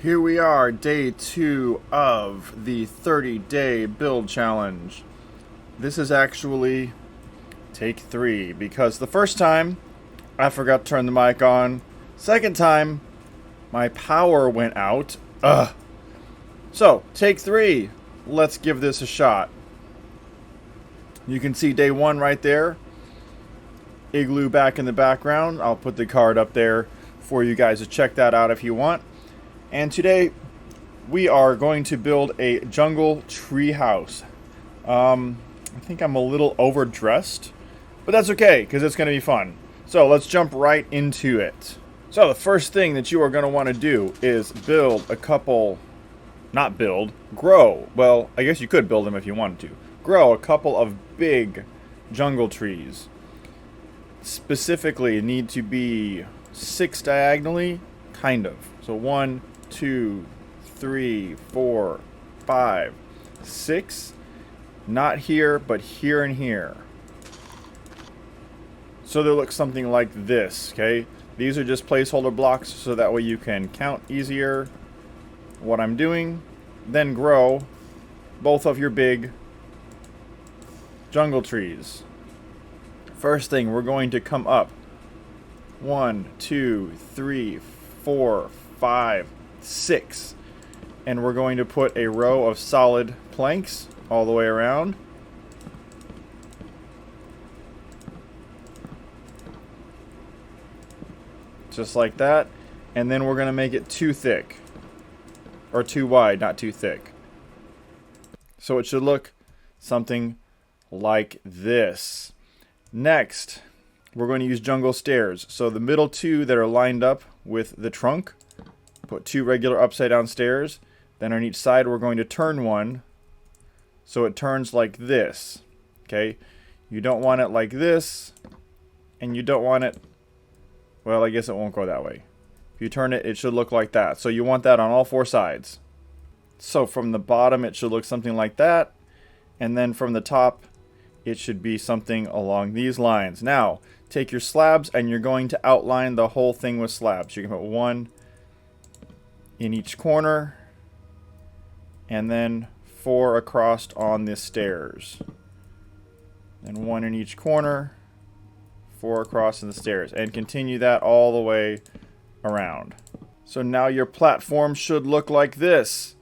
Here we are, day 2 of the 30-day build challenge. This is actually take 3 because the first time I forgot to turn the mic on. Second time my power went out. So, take 3. Let's give this a shot. You can see day 1 right there. Igloo back in the background. I'll put the card up there for you guys to check that out if you want. And today we are going to build a jungle tree house. I think I'm a little overdressed, but that's okay because it's going to be fun. So let's jump right into it. So the first thing that you are going to want to do is build a couple, grow. Well, I guess you could build them if you wanted to. Grow a couple of big jungle trees. Specifically need to be 6 diagonally, kind of. So 1, 2, 3, 4, 5, 6. Not here, but here and here. So they look something like this, okay? These are just placeholder blocks, so that way you can count easier what I'm doing. Then grow both of your big jungle trees. First thing, we're going to come up 1, 2, 3, 4, 5, 6. And we're going to put a row of solid planks all the way around. Just like that. And then we're going to make it too thick. Or too wide, not too thick. So it should look something like this. Next, we're going to use jungle stairs. So the middle 2 that are lined up with the trunk, put 2 regular upside down stairs. Then on each side we're going to turn one so it turns like this. Okay? You don't want it like this, and you don't want it, well, I guess it won't go that way. If you turn it, it should look like that. So you want that on all 4 sides. So from the bottom it should look something like that, and then from the top it should be something along these lines. Now, take your slabs and you're going to outline the whole thing with slabs. You can put 1 in each corner and then 4 across on the stairs. And 1 in each corner, 4 across in the stairs. And continue that all the way around. So now your platform should look like this.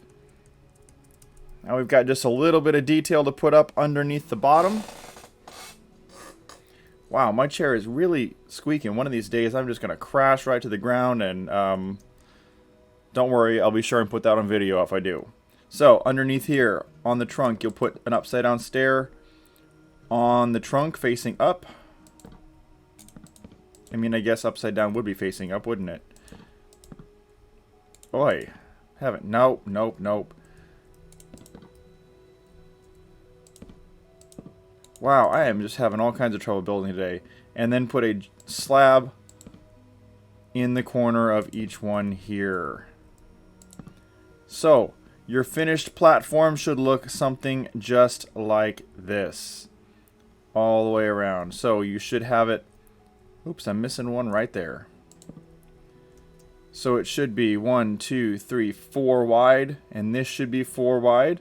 Now we've got just a little bit of detail to put up underneath the bottom. Wow, my chair is really squeaking. One of these days I'm just going to crash right to the ground, and don't worry, I'll be sure and put that on video if I do. So underneath here on the trunk, you'll put an upside down stair on the trunk facing up. I mean, I guess upside down would be facing up, wouldn't it? Oi, haven't. Nope, nope, nope. Wow, I am just having all kinds of trouble building today. And then put a slab in the corner of each one here. So, your finished platform should look something just like this. All the way around. So, you should have it... Oops, I'm missing one right there. So, it should be 1, 2, 3, 4 wide. And this should be 4 wide.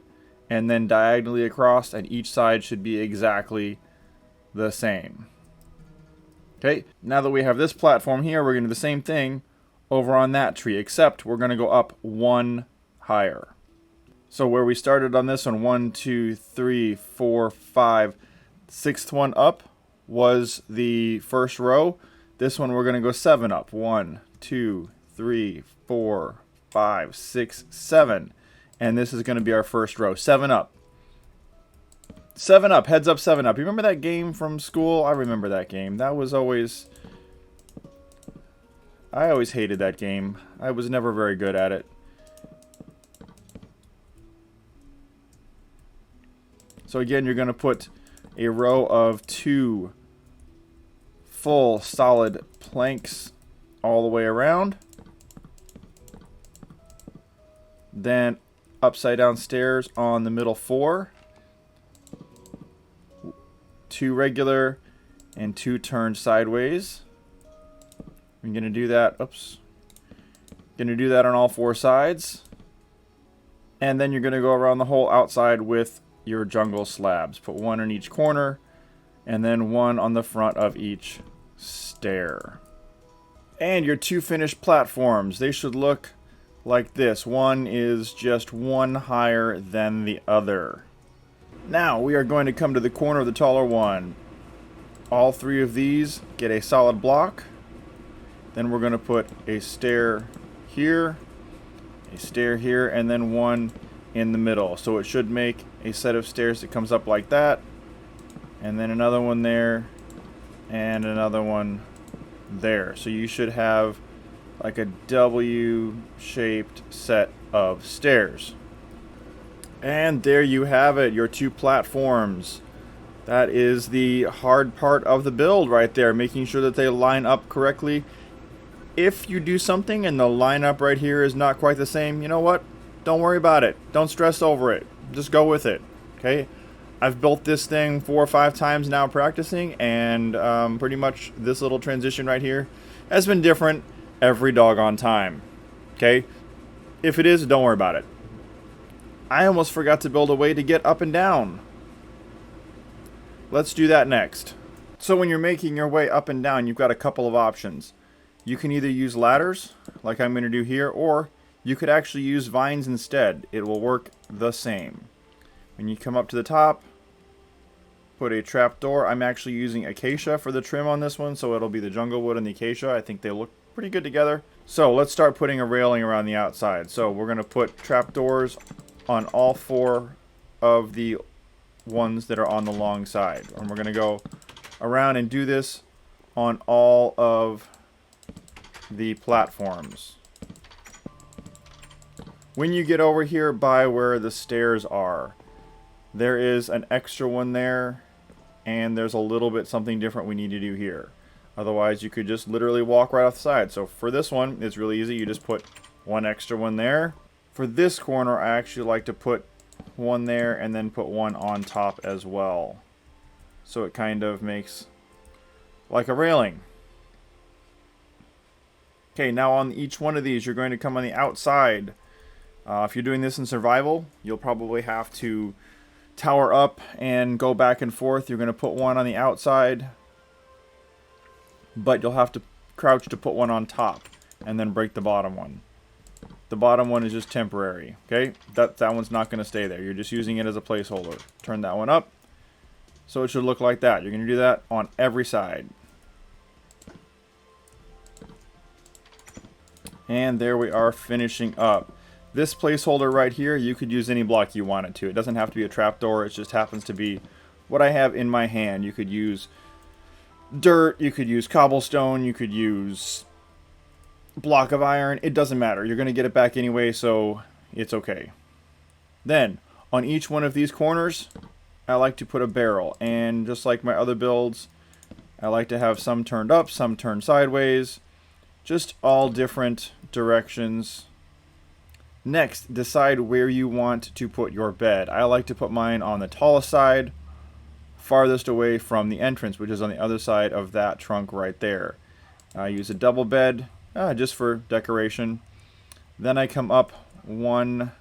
And then diagonally across, and each side should be exactly the same. Okay, now that we have this platform here, we're going to do the same thing over on that tree, except we're going to go up 1 higher. So where we started on this one, 1, 2, 3, 4, 5, 6th one up was the first row. This one we're going to go 7 up. 1, 2, 3, 4, 5, 6, 7. And this is going to be our first row. 7 up. 7 up. Heads up, 7 up. You remember that game from school? I remember that game. That was always... I always hated that game. I was never very good at it. So again, you're going to put a row of 2 full solid planks all the way around. Then upside down stairs on the middle 4. 2 regular and 2 turned sideways. I'm going to do that. Oops. Going to do that on all 4 sides. And then you're going to go around the whole outside with your jungle slabs. Put 1 in each corner, and then 1 on the front of each stair. And your 2 finished platforms, they should look like this. One is just 1 higher than the other. Now we are going to come to the corner of the taller one. All 3 of these get a solid block. Then we're going to put a stair here, a stair here, and then 1 in the middle. So it should make a set of stairs that comes up like that. And then another one there, and another one there. So you should have like a W-shaped set of stairs. And there you have it, your 2 platforms. That is the hard part of the build right there, making sure that they line up correctly. If you do something and the lineup right here is not quite the same, you know what? Don't worry about it. Don't stress over it. Just go with it. Okay? I've built this thing 4 or 5 times now practicing, and pretty much this little transition right here has been different every doggone time. Okay? If it is, don't worry about it. I almost forgot to build a way to get up and down. Let's do that next. So when you're making your way up and down, you've got a couple of options. You can either use ladders, like I'm going to do here, or you could actually use vines instead. It will work the same. When you come up to the top, put a trapdoor. I'm actually using acacia for the trim on this one, so it'll be the jungle wood and the acacia. I think they look pretty good together. So let's start putting a railing around the outside. So we're going to put trapdoors on all 4 of the ones that are on the long side. And we're going to go around and do this on all of the platforms. When you get over here by where the stairs are, there is an extra one there, and there's a little bit something different we need to do here. Otherwise, you could just literally walk right off the side. So for this one, it's really easy. You just put 1 extra one there. For this corner, I actually like to put 1 there and then put 1 on top as well. So it kind of makes like a railing. Okay, now on each one of these, you're going to come on the outside. If you're doing this in survival, you'll probably have to tower up and go back and forth. You're going to put 1 on the outside, but you'll have to crouch to put 1 on top and then break the bottom one. The bottom one is just temporary, okay? That one's not going to stay there. You're just using it as a placeholder. Turn that one up, so it should look like that. You're going to do that on every side. And there we are finishing up. This placeholder right here, you could use any block you want it to. It doesn't have to be a trapdoor. It just happens to be what I have in my hand. You could use dirt. You could use cobblestone. You could use block of iron. It doesn't matter. You're going to get it back anyway, so it's okay. Then, on each one of these corners, I like to put a barrel. And just like my other builds, I like to have some turned up, some turned sideways. Just all different directions. Next, decide where you want to put your bed. I like to put mine on the tallest side, farthest away from the entrance, which is on the other side of that trunk right there. I use a double bed, just for decoration. Then I come up 1,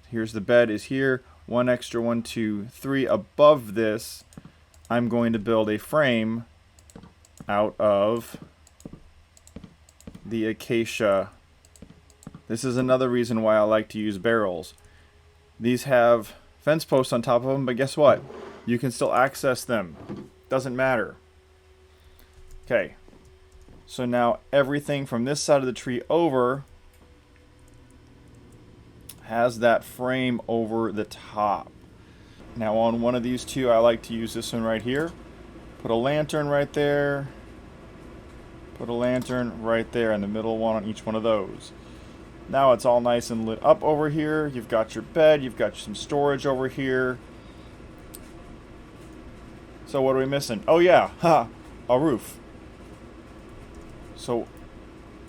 here's the bed is here, 1 extra, 1, 2, 3. Above this, I'm going to build a frame out of the acacia. This is another reason why I like to use barrels. These have fence posts on top of them, but guess what? You can still access them. Doesn't matter. Okay. So now everything from this side of the tree over has that frame over the top. Now on one of these 2, I like to use this one right here. Put a lantern right there. Put a lantern right there, and the middle one on each one of those. Now it's all nice and lit up over here. You've got your bed. You've got some storage over here. So what are we missing? Oh yeah, a roof. So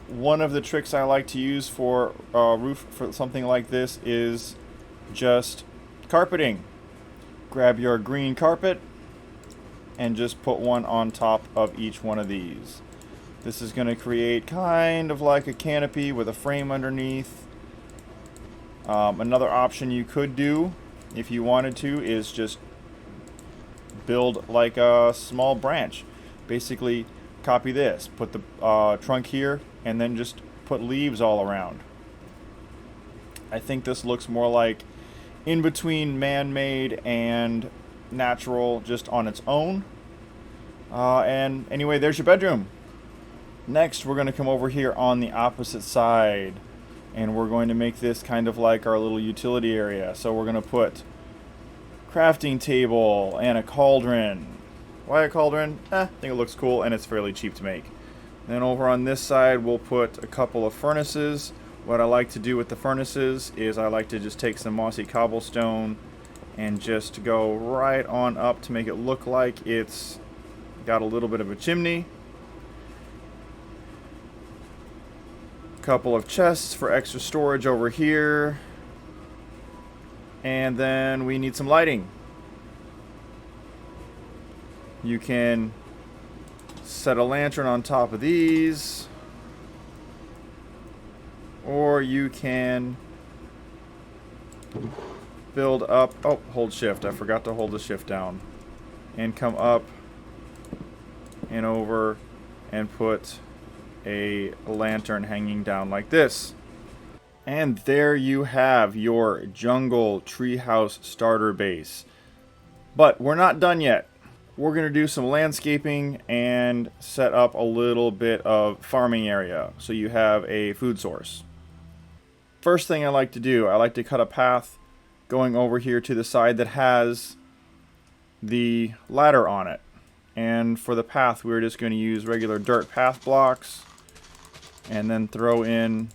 one of the tricks I like to use for a roof for something like this is just carpeting. Grab your green carpet and just put 1 on top of each one of these. This is going to create kind of like a canopy with a frame underneath. Another option you could do, if you wanted to, is just build like a small branch. Basically, copy this, put the trunk here, and then just put leaves all around. I think this looks more like in between man-made and natural just on its own. And anyway, there's your bedroom. Next, we're going to come over here on the opposite side, and we're going to make this kind of like our little utility area. So we're going to put crafting table and a cauldron. Why a cauldron? I think it looks cool and it's fairly cheap to make. Then over on this side, we'll put a couple of furnaces. What I like to do with the furnaces is I like to just take some mossy cobblestone and just go right on up to make it look like it's got a little bit of a chimney. Couple of chests for extra storage over here, and then we need some lighting. You can set a lantern on top of these, or you can build up. Oh, hold shift. I forgot to hold the shift down, and come up and over and put a lantern hanging down like this. And there you have your jungle treehouse starter base. But we're not done yet. We're going to do some landscaping and set up a little bit of farming area so you have a food source. First thing I like to do, I like to cut a path going over here to the side that has the ladder on it. And for the path, we're just going to use regular dirt path blocks. And then throw in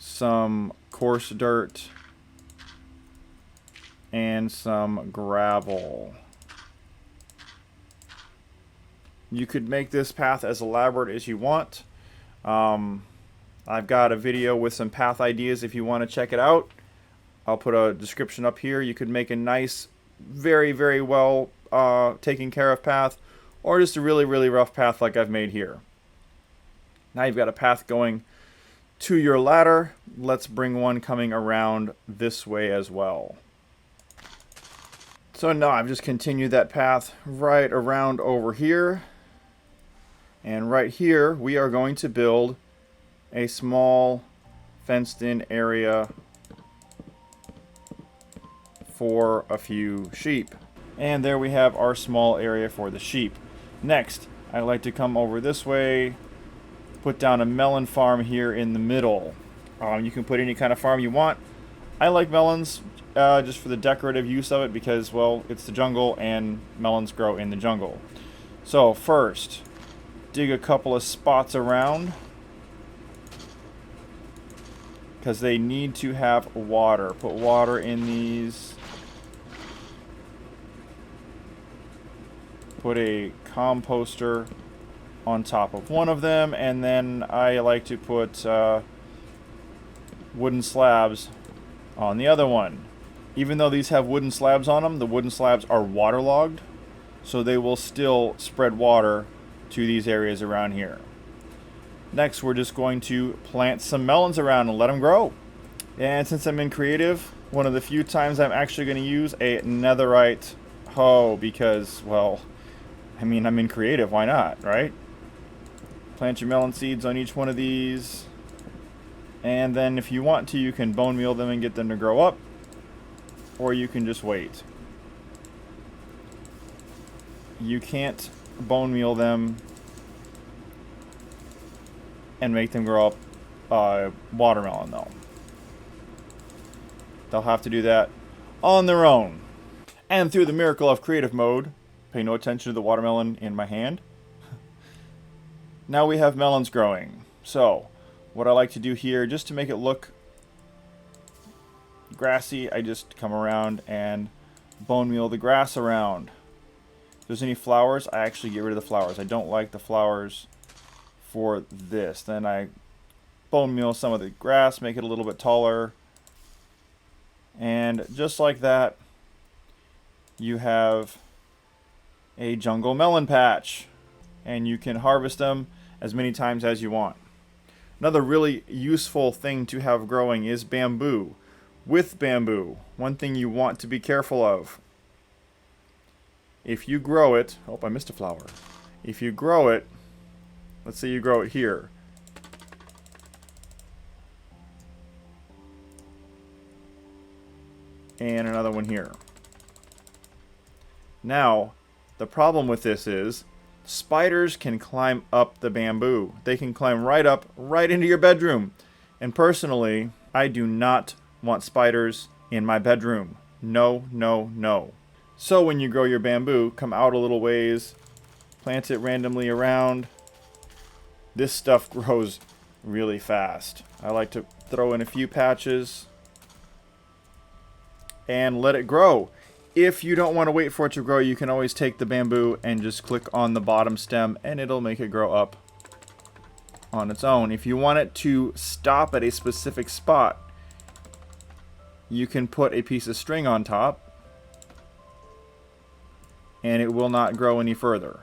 some coarse dirt and some gravel. You could make this path as elaborate as you want. I've got a video with some path ideas if you want to check it out. I'll put a description up here. You could make a nice, very, very well taken care of path, or just a really, really rough path like I've made here. Now you've got a path going to your ladder. Let's bring one coming around this way as well. So now I've just continued that path right around over here. And right here we are going to build a small fenced-in area for a few sheep. And there we have our small area for the sheep. Next, I like to come over this way, put down a melon farm here in the middle. You can put any kind of farm you want. I like melons just for the decorative use of it because, well, it's the jungle and melons grow in the jungle. So first, dig a couple of spots around because they need to have water. Put water in these. Put a composter on top of one of them, and then I like to put wooden slabs on the other one. Even though these have wooden slabs on them, the wooden slabs are waterlogged, so they will still spread water to these areas around here. Next, we're just going to plant some melons around and let them grow. And since I'm in creative, one of the few times I'm actually going to use a netherite hoe because, well, I mean, I'm in creative, why not, right? Plant your melon seeds on each one of these. And then if you want to, you can bone meal them and get them to grow up. Or you can just wait. You can't bone meal them and make them grow up watermelon, though. They'll have to do that on their own. And through the miracle of creative mode, pay no attention to the watermelon in my hand. Now we have melons growing. So, what I like to do here, just to make it look grassy, I just come around and bone meal the grass around. If there's any flowers, I actually get rid of the flowers. I don't like the flowers for this. Then I bone meal some of the grass, make it a little bit taller. And just like that, you have a jungle melon patch. and you can harvest them as many times as you want. Another really useful thing to have growing is bamboo. With bamboo, one thing you want to be careful of. If you grow it, oh, I missed a flower. If you grow it, let's say you grow it here. And another one here. Now, the problem with this is spiders can climb up the bamboo. They can climb right up, right into your bedroom. And personally, I do not want spiders in my bedroom. No, no, no. So when you grow your bamboo, come out a little ways, plant it randomly around. This stuff grows really fast. I like to throw in a few patches and let it grow. If you don't want to wait for it to grow, you can always take the bamboo and just click on the bottom stem and it'll make it grow up on its own. If you want it to stop at a specific spot, you can put a piece of string on top and it will not grow any further.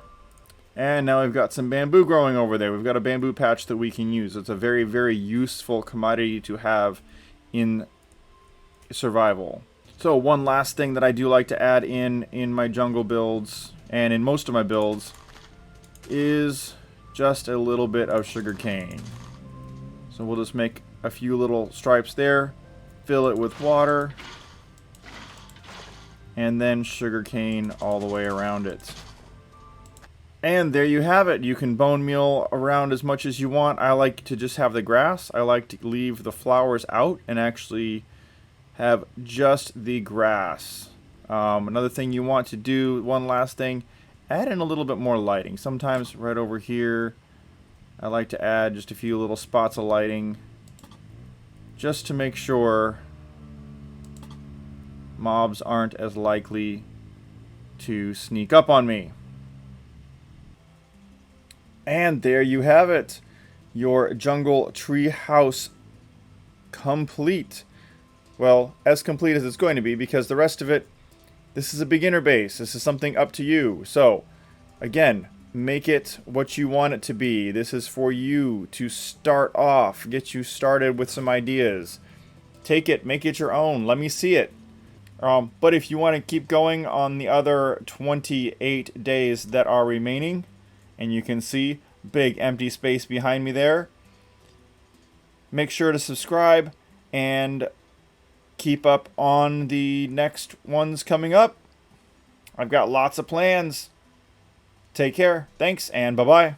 And now we've got some bamboo growing over there. We've got a bamboo patch that we can use. It's a very, very useful commodity to have in survival. So one last thing that I do like to add in my jungle builds and in most of my builds is just a little bit of sugar cane. So we'll just make a few little stripes there, fill it with water, and then sugar cane all the way around it. And there you have it. You can bone meal around as much as you want. I like to just have the grass. I like to leave the flowers out and actually have just the grass. Another thing you want to do, one last thing, add in a little bit more lighting. Sometimes right over here, I like to add just a few little spots of lighting just to make sure mobs aren't as likely to sneak up on me. And there you have it. Your jungle tree house complete. Well, as complete as it's going to be, because the rest of it, this is a beginner base. This is something up to you. So, again, make it what you want it to be. This is for you to start off, get you started with some ideas. Take it, make it your own. Let me see it. But if you want to keep going on the other 28 days that are remaining, and you can see big empty space behind me there, make sure to subscribe and keep up on the next ones coming up. I've got lots of plans. Take care. Thanks, and bye-bye.